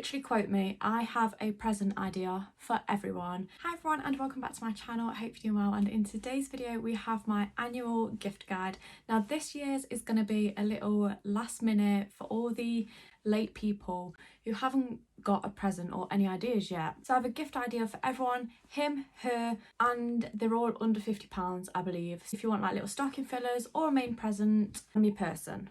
Literally quote me, I have a present idea for everyone. Hi everyone and welcome back to my channel. I hope you're doing well, and in today's video we have my annual gift guide. Now this year's is going to be a little last minute for all the late people who haven't got a present or any ideas yet. So I have a gift idea for everyone, him, her, and they're all under £50 I believe. So if you want like little stocking fillers or a main present from your person.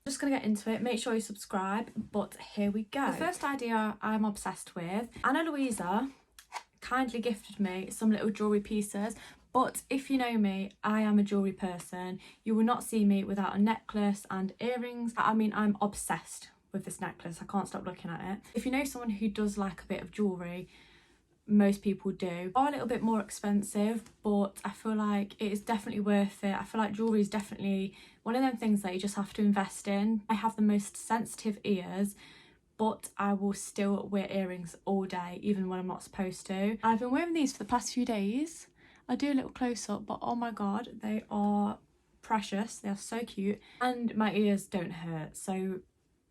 Just gonna get into it. Make sure you subscribe, but here we go. The first idea I'm obsessed with. Ana Luisa kindly gifted me some little jewellery pieces, but if you know me, I am a jewellery person. You will not see me without a necklace and earrings. I mean, I'm obsessed with this necklace. I can't stop looking at it. If you know someone who does like a bit of jewellery, most people do. Are a little bit more expensive, but I feel like it is definitely worth it. I feel like jewellery is definitely one of them things that you just have to invest in. I have the most sensitive ears, but I will still wear earrings all day, even when I'm not supposed to. I've been wearing these for the past few days. I do a little close-up, but oh my god, they are precious. They are so cute, and my ears don't hurt, so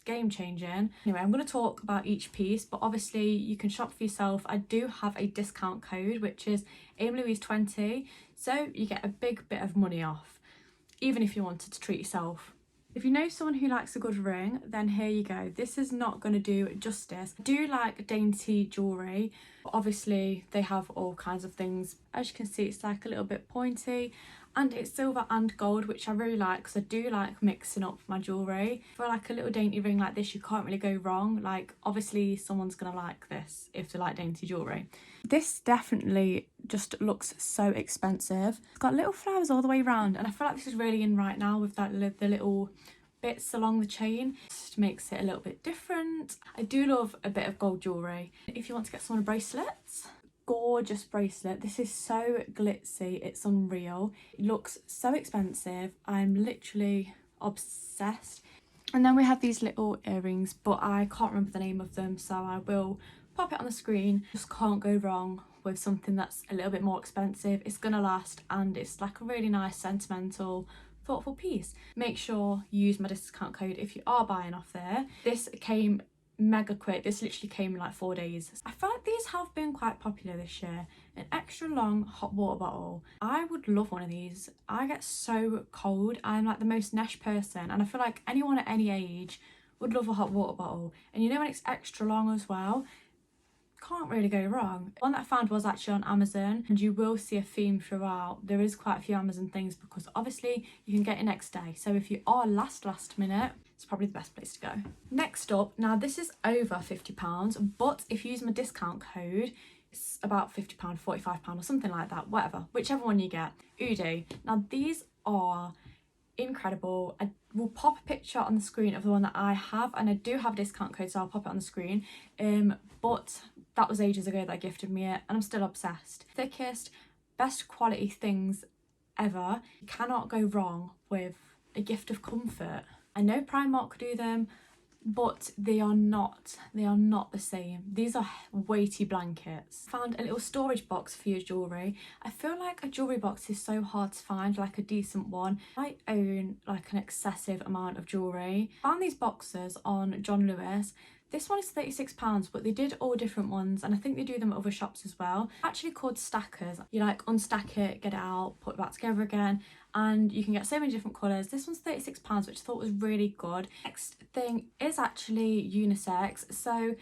game changing. Anyway, I'm going to talk about each piece, but obviously you can shop for yourself. I do have a discount code, which is aimyoutube20, so you get a big bit of money off, even if you wanted to treat yourself. If you know someone who likes a good ring, then here you go. This is not going to do justice. I do like dainty jewellery, but obviously they have all kinds of things. As you can see, it's like a little bit pointy, and it's silver and gold, which I really like because I do like mixing up my jewellery. For like a little dainty ring like this, you can't really go wrong. Like obviously someone's gonna like this if they like dainty jewellery. This definitely just looks so expensive. It's got little flowers all the way around, and I feel like this is really in right now with that the little bits along the chain. Just makes it a little bit different. I do love a bit of gold jewellery. If you want to get someone a bracelet, gorgeous bracelet. This is so glitzy, it's unreal. It looks so expensive. I'm literally obsessed. And then we have these little earrings, but I can't remember the name of them, so I will pop it on the screen. Just can't go wrong with something that's a little bit more expensive. It's gonna last, and it's like a really nice sentimental thoughtful piece. Make sure you use my discount code if you are buying off there. This came mega quick. This literally came in like 4 days. I feel like these have been quite popular this year. An extra long hot water bottle. I would love one of these. I get so cold. I'm like the most nesh person, and I feel like anyone at any age would love a hot water bottle. And you know, when it's extra long as well, can't really go wrong. One that I found was actually on Amazon, and you will see a theme throughout. There is quite a few Amazon things because obviously you can get it next day, so if you are last minute, it's probably the best place to go. Next up, now this is over £50, but if you use my discount code, it's about £50, £45 or something like that, whatever, whichever one you get. OODIE. Now these are incredible. I will pop a picture on the screen of the one that I have, and I do have a discount code, so I'll pop it on the screen. But that was ages ago that I gifted me it, and I'm still obsessed. Thickest, best quality things ever. You cannot go wrong with a gift of comfort. I know Primark do them, but they are not the same. These are weighty blankets. Found a little storage box for your jewellery. I feel like a jewellery box is so hard to find, like a decent one. I own like an excessive amount of jewellery. Found these boxes on John Lewis. This one is £36, but they did all different ones, and I think they do them at other shops as well. Actually called stackers. You like unstack it, get it out, put it back together again, and you can get so many different colours. This one's £36, which I thought was really good. Next thing is actually unisex. So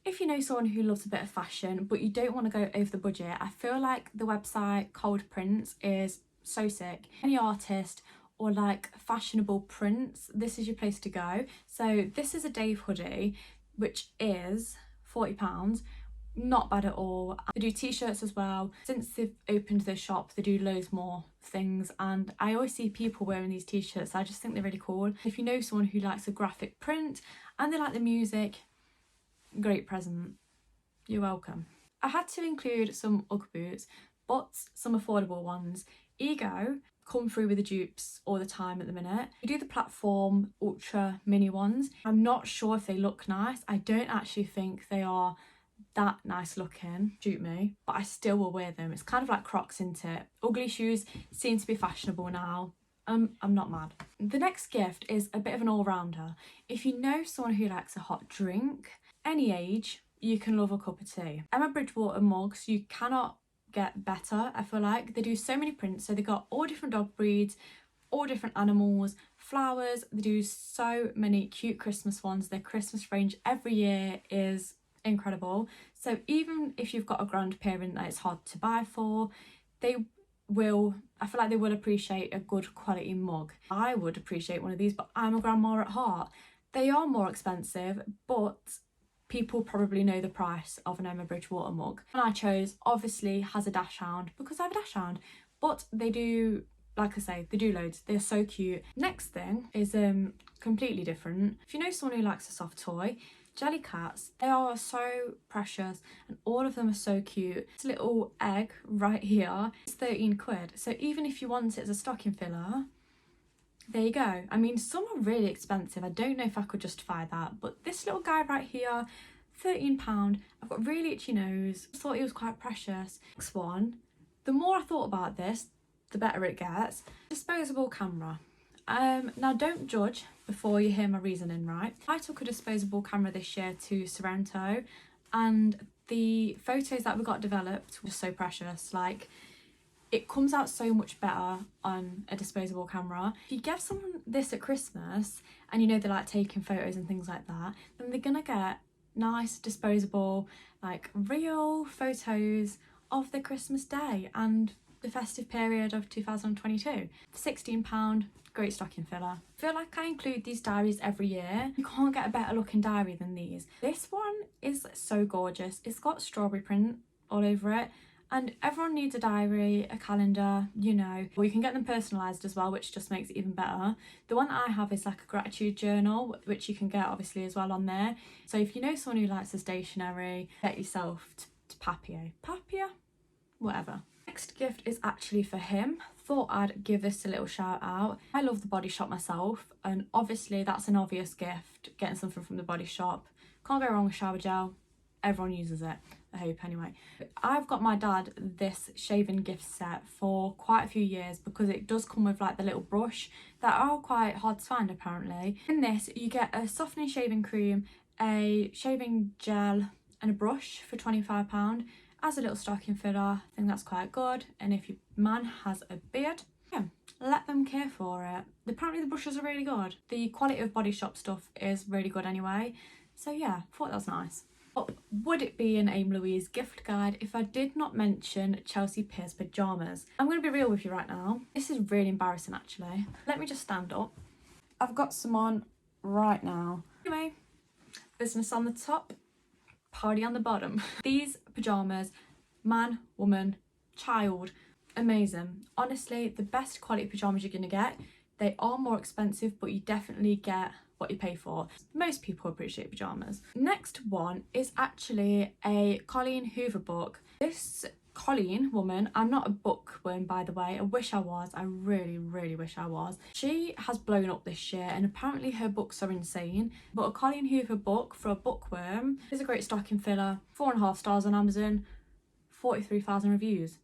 if you know someone who loves a bit of fashion, but you don't want to go over the budget, I feel like the website Cold Prints is so sick. Any artist or like fashionable prints, this is your place to go. So this is a Dave hoodie, which is £40. Not bad at all. They do t-shirts as well. Since they've opened their shop, they do loads more things, and I always see people wearing these t-shirts. I just think they're really cool. If you know someone who likes a graphic print and they like the music, great present. You're welcome. I had to include some Ugg boots, but some affordable ones. Ego come through with the dupes all the time at the minute. We do the platform ultra mini ones. I'm not sure if they look nice. I don't actually think they are that nice looking, dupe me, but I still will wear them. It's kind of like Crocs, isn't it? Ugly shoes seem to be fashionable now. I'm not mad. The next gift is a bit of an all-rounder. If you know someone who likes a hot drink, any age, you can love a cup of tea. Emma Bridgewater mugs, you cannot get better, I feel like. They do so many prints, so they got all different dog breeds, all different animals, flowers. They do so many cute Christmas ones. Their Christmas range every year is incredible. So even if you've got a grandparent that it's hard to buy for, I feel like they will appreciate a good quality mug. I would appreciate one of these, but I'm a grandma at heart. They are more expensive, but people probably know the price of an Emma Bridgewater mug. And I chose, obviously, has a dachshund because I have a dachshund, but they do, like I say, they do loads. They're so cute. Next thing is completely different. If you know someone who likes a soft toy, jelly cats, they are so precious and all of them are so cute. This little egg right here is 13 quid. So even if you want it as a stocking filler, there you go. I mean, some are really expensive. I don't know if I could justify that, but this little guy right here, £13. I've got really itchy nose. I thought he was quite precious. Next one, the more I thought about this, the better it gets. Disposable camera. Now don't judge before you hear my reasoning, right? I took a disposable camera this year to Sorrento and the photos that we got developed were so precious. Like, it comes out so much better on a disposable camera. If you give someone this at Christmas and you know they like taking photos and things like that, then they're gonna get nice disposable, like real photos of the Christmas day and the festive period of 2022. For £16, great stocking filler. I feel like I include these diaries every year. You can't get a better looking diary than these. This one is so gorgeous. It's got strawberry print all over it. And everyone needs a diary, a calendar, you know. Or you can get them personalised as well, which just makes it even better. The one I have is like a gratitude journal, which you can get obviously as well on there. So if you know someone who likes the stationery, get yourself to Papio. Papio? Whatever. Next gift is actually for him. Thought I'd give this a little shout out. I love the Body Shop myself, and obviously that's an obvious gift, getting something from the Body Shop. Can't go wrong with shower gel. Everyone uses it, I hope anyway. I've got my dad this shaving gift set for quite a few years because it does come with like the little brush that are quite hard to find apparently. In this you get a softening shaving cream, a shaving gel and a brush for £25 as a little stocking filler. I think that's quite good, and if your man has a beard, yeah, let them care for it. Apparently the brushes are really good. The quality of Body Shop stuff is really good anyway, so yeah, thought that was nice. But would it be an Aim Louise gift guide if I did not mention Chelsea Peers pyjamas? I'm going to be real with you right now. This is really embarrassing actually. Let me just stand up. I've got some on right now. Anyway, business on the top, party on the bottom. These pyjamas, man, woman, child, amazing. Honestly, the best quality pyjamas you're going to get. They are more expensive, but you definitely get what you pay for. Most people appreciate pyjamas. Next one is actually a Colleen Hoover book. This Colleen woman, I'm not a bookworm by the way, I wish I was, I really wish I was. She has blown up this year and apparently her books are insane, but a Colleen Hoover book for a bookworm is a great stocking filler. 4.5 stars on Amazon, 43,000 reviews.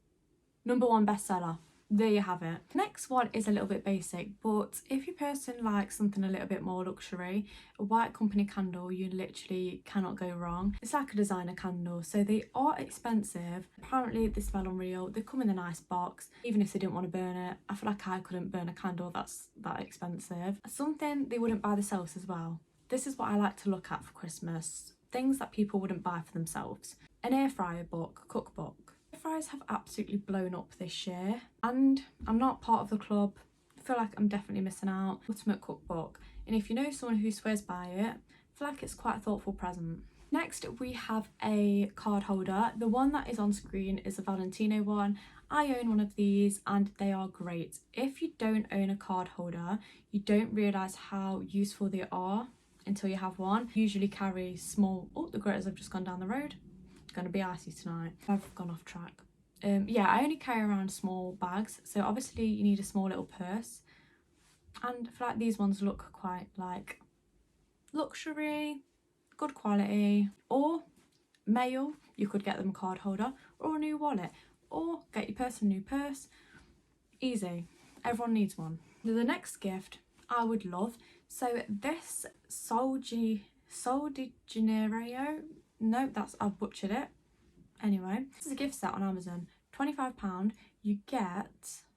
#1 bestseller. There you have it. Next one is a little bit basic, but if your person likes something a little bit more luxury, a White Company candle, you literally cannot go wrong. It's like a designer candle, so they are expensive. Apparently they smell unreal. They come in a nice box. Even if they didn't want to burn it, I feel like I couldn't burn a candle that's that expensive. Something they wouldn't buy themselves as well. This is what I like to look at for Christmas. Things that people wouldn't buy for themselves. An air fryer book, cookbook. Fries have absolutely blown up this year and I'm not part of the club. I feel like I'm definitely missing out. Ultimate cookbook, and if you know someone who swears by it, I feel like it's quite a thoughtful present. Next we have a card holder. The one that is on screen is a Valentino one. I own one of these and they are great. If you don't own a card holder, you don't realise how useful they are until you have one. Usually carry small, oh the gritters have just gone down the road. Going to be icy tonight. I've gone off track. Yeah, I only carry around small bags, so obviously you need a small little purse, and I feel like these ones look quite like luxury, good quality. Or mail, you could get them a card holder or a new wallet, or get your person a new purse. Easy, everyone needs one. The next gift I would love, so this Solji Sol de Janeiro. No, I've butchered it. Anyway, this is a gift set on Amazon. £25. You get,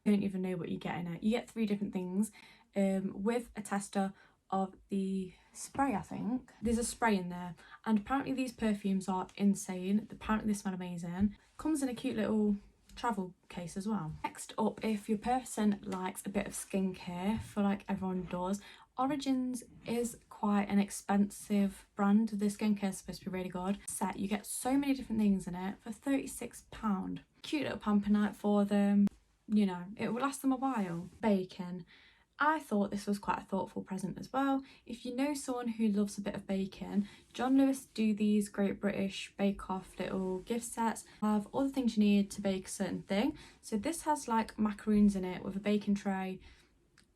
I don't even know what you get in it. You get 3 different things with a tester of the spray, I think. There's a spray in there, and apparently these perfumes are insane. Apparently they smell amazing. Comes in a cute little travel case as well. Next up, if your person likes a bit of skincare, for like everyone does, Origins is quite an expensive brand. The skincare is supposed to be really good. Set, you get so many different things in it for £36. Cute little pamper night for them, you know, it will last them a while. Bacon. I thought this was quite a thoughtful present as well. If you know someone who loves a bit of bacon, John Lewis do these Great British Bake Off little gift sets. Have all the things you need to bake a certain thing. So this has like macaroons in it with a bacon tray,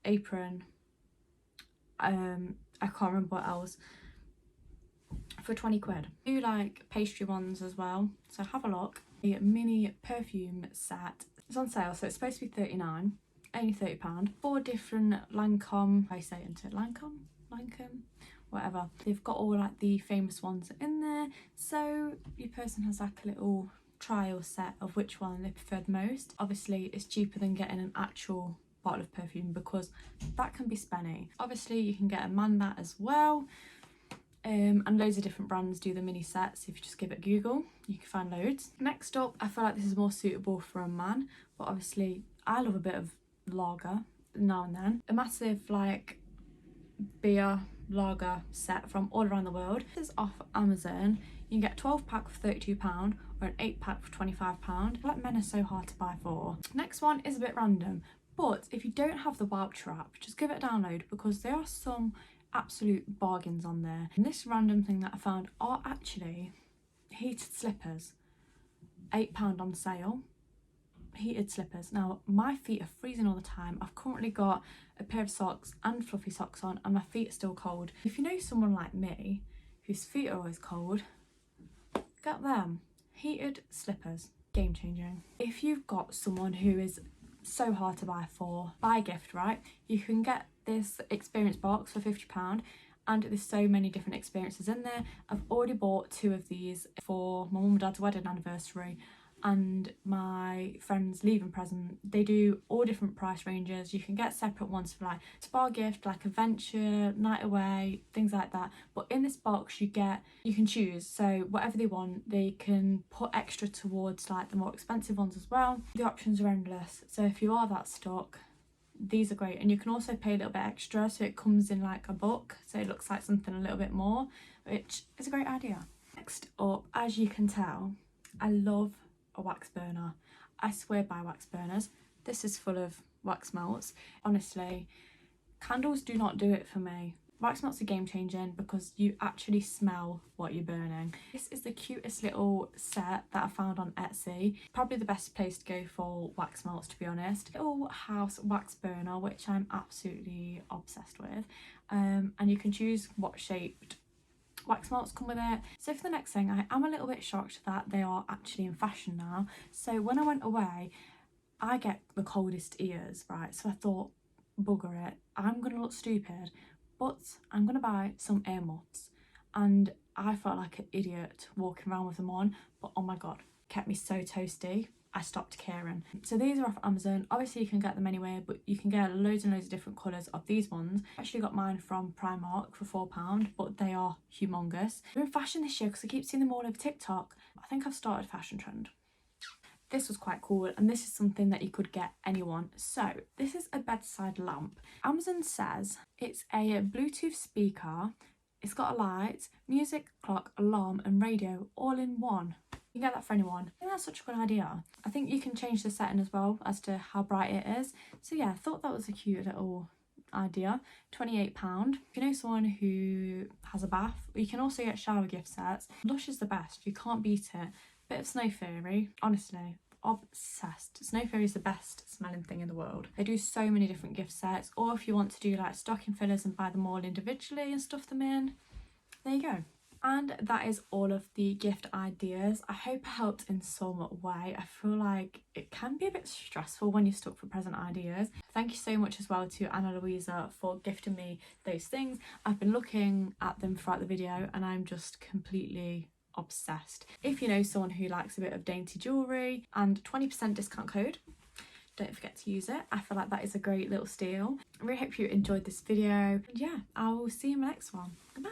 apron, I can't remember what else, for 20 quid. I do like pastry ones as well, so have a look. A mini perfume set. It's on sale, so it's supposed to be £39. Only £30. 4 different Lancome, I say into it, Lancome, whatever. They've got all like the famous ones in there, so your person has like a little trial set of which one they prefer the most. Obviously it's cheaper than getting an actual bottle of perfume because that can be spenny. Obviously you can get a man that as well, and loads of different brands do the mini sets. If you just give it a Google, you can find loads. Next up, I feel like this is more suitable for a man, but obviously I love a bit of lager now and then. A massive like beer lager set from all around the world. This is off Amazon. You can get a 12 pack for £32 or an 8 pack for £25. I feel like men are so hard to buy for. Next one is a bit random, but if you don't have the voucher app, just give it a download because there are some absolute bargains on there. And this random thing that I found are actually heated slippers. £8 on sale. Heated slippers. Now my feet are freezing all the time. I've currently got a pair of socks and fluffy socks on and my feet are still cold. If you know someone like me whose feet are always cold, get them. Heated slippers, game changing. If you've got someone who is so hard to buy for, buy a gift, right? You can get this experience box for £50 and there's so many different experiences in there. I've already bought 2 of these for my mum and dad's wedding anniversary and my friend's leaving present. They do all different price ranges. You can get separate ones for like spa gift, like adventure, night away, things like that. But in this box you can choose, so whatever they want, they can put extra towards like the more expensive ones as well. The options are endless, so if you are that stuck, these are great. And you can also pay a little bit extra, so it comes in like a book, so it looks like something a little bit more, which is a great idea. Next up, as you can tell, I love a wax burner. I swear by wax burners. This is full of wax melts. Honestly, candles do not do it for me. Wax melts are game changing because you actually smell what you're burning. This is the cutest little set that I found on Etsy. Probably the best place to go for wax melts, to be honest. Little house wax burner, which I'm absolutely obsessed with. And you can choose what shaped wax melts come with it. So for the next thing, I am a little bit shocked that they are actually in fashion now. So when I went away, I get the coldest ears, right? So I thought, bugger it, I'm gonna look stupid, but I'm gonna buy some ear muffs. And I felt like an idiot walking around with them on, but oh my god, kept me so toasty. I stopped caring. So these are off Amazon. Obviously you can get them anywhere, but you can get loads and loads of different colours of these ones. I actually got mine from Primark for £4, but they are humongous. They're in fashion this year because I keep seeing them all over TikTok. I think I've started a fashion trend. This was quite cool, and this is something that you could get anyone. So this is a bedside lamp. Amazon says it's a Bluetooth speaker. It's got a light, music, clock, alarm and radio all in one. You can get that for anyone. I think that's such a good idea. I think you can change the setting as well as to how bright it is. So yeah, I thought that was a cute little idea. £28. If you know someone who has a bath, you can also get shower gift sets. Lush is the best, you can't beat it. Bit of Snow Fairy, honestly, obsessed. Snow Fairy is the best smelling thing in the world. They do so many different gift sets, or if you want to do like stocking fillers and buy them all individually and stuff them in, there you go. And that is all of the gift ideas. I hope it helped in some way. I feel like it can be a bit stressful when you're stuck for present ideas. Thank you so much as well to Ana Luisa for gifting me those things. I've been looking at them throughout the video and I'm just completely obsessed. If you know someone who likes a bit of dainty jewellery and 20% discount code, don't forget to use it. I feel like that is a great little steal. I really hope you enjoyed this video. And yeah, I will see you in my next one. Goodbye.